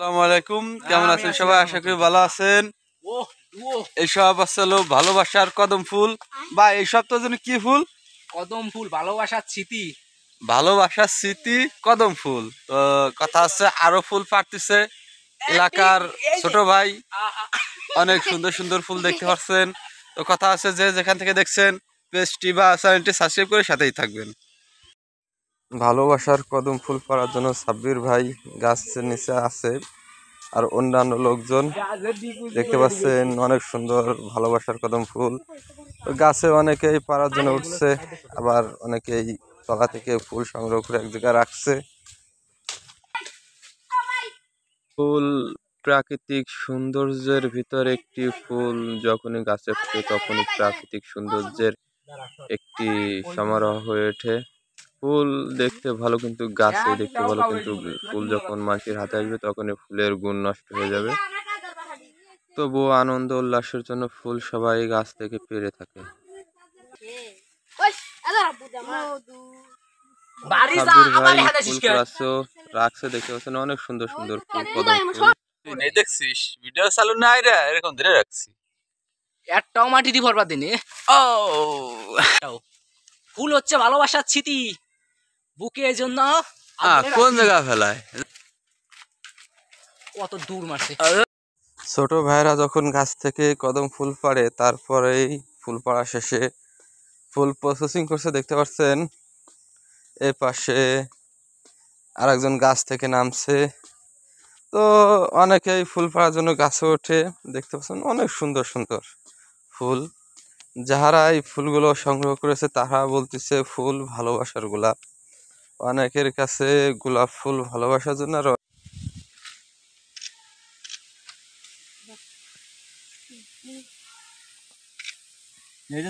আসসালামু আলাইকুম, কেমন আছেন সবাই? আশা করি ভালো আছেন। এইসব আসলে ভালোবাসার কদম ফুল বা এইসব তো যেন কি ফুল? কদম ফুল, ভালোবাসার স্মৃতি। ভালোবাসার স্মৃতি কদম ফুল। তো কথা হচ্ছে আরো ফুল পাড়তেছে এলাকার ছোট ভাই, অনেক সুন্দর সুন্দর ফুল দেখতে পাচ্ছেন। তো কথা আছে যে যেখান থেকে দেখছেন পেজটি বা চ্যানেলটি সাবস্ক্রাইব করে সাথেই থাকবেন। ভালোবাসার কদম ফুল পাড়ার জন্য সাব্বির ভাই গাছের নিচে আছে, আর অন্যান্য লোকজন দেখতে পাচ্ছেন অনেক সুন্দর ভালোবাসার কদম ফুল। গাছে অনেকেই পাড়ার জন্য উঠছে, আবার অনেকেই তলা থেকে ফুল সংগ্রহ করে এক জায়গায় রাখছে। ফুল প্রাকৃতিক সৌন্দর্যের ভিতর একটি ফুল, যখনই গাছে ফোটে তখনই প্রাকৃতিক সৌন্দর্যের একটি সমারোহ হয়ে ওঠে। ফুল দেখতে ভালো কিন্তু গাছে দেখতে ভালো, কিন্তু ফুল যখন মানুষের হাতে আসবে তখনই ফুলের গুণ নষ্ট হয়ে যাবে। তবুও আনন্দ উল্লাসের জন্য ফুল সবাই গাছ থেকে পেড়ে থাকে। রাখছে দেখতে পাচ্ছেন অনেক সুন্দর সুন্দর ফুল, কদম ফুল দেখছিস ভিডিও চালু নাই রে, এরকম ধরে রাখছি একটাও মাটি দি ভরবা দিনে। ও ফুল হচ্ছে ভালোবাসার স্মৃতি, বুকের জন্য। কোন জায়গা ফেলায় কত দূর মারছে। ছোট ভাইরা যখন গাছ থেকে কদম ফুল পাড়ে, তারপরেই ফুল পাড়া শেষে ফুল প্রসেসিং করছে দেখতে পাচ্ছেন। এই পাশে আরেকজন গাছ থেকে নামছে। তো অনেকেই ফুল পাড়ার জন্য গাছে ওঠে, দেখতে পাচ্ছেন অনেক সুন্দর সুন্দর ফুল। যাহারা এই ফুলগুলো সংগ্রহ করেছে তারা বলতেছে ফুল ভালোবাসার গোলাপ। অনেকের কাছে গোলাপ ফুল ভালোবাসার জন্য আর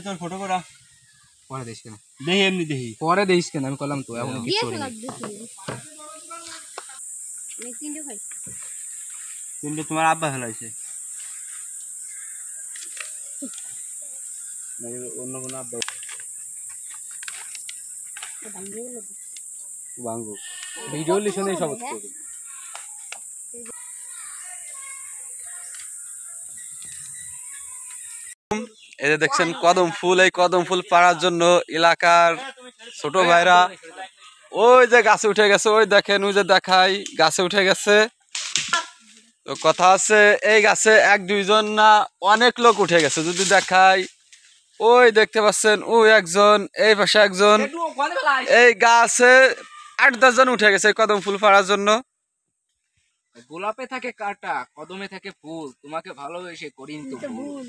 তোর ফটো করা পরে দেখিস কেন, দেখি এমনি দেখি পরে দেখিস কেন, আমি করলাম তো এখন কিছু করি না। তিনটে তোমার আব্বা ফেলাইছে, অন্য কোনো আব্বা ভাঙ্গুক ভিডিও লিখনে সব করবে। এই যে দেখছেন কদম ফুল, এই কদম ফুল পাড়ার জন্য এলাকার ছোট ভাইরা ওই যে গাছে উঠে গেছে, ওই দেখেন ওই যে দেখাই গাছে উঠে গেছে। তো কথা আছে এই গাছে এক দুইজন না অনেক লোক উঠে গেছে, যদি দেখাই ওই দেখতে পাচ্ছেন ওই একজন, এই পাশে একজন, এই গাছে 8-10 জন উঠে গেছে কদম ফুল পাড়ার জন্য। গোলাপে থাকে কাটা, কদমে থাকে ফুল, তোমাকে ভালোবেসে করিনি তো ভুল।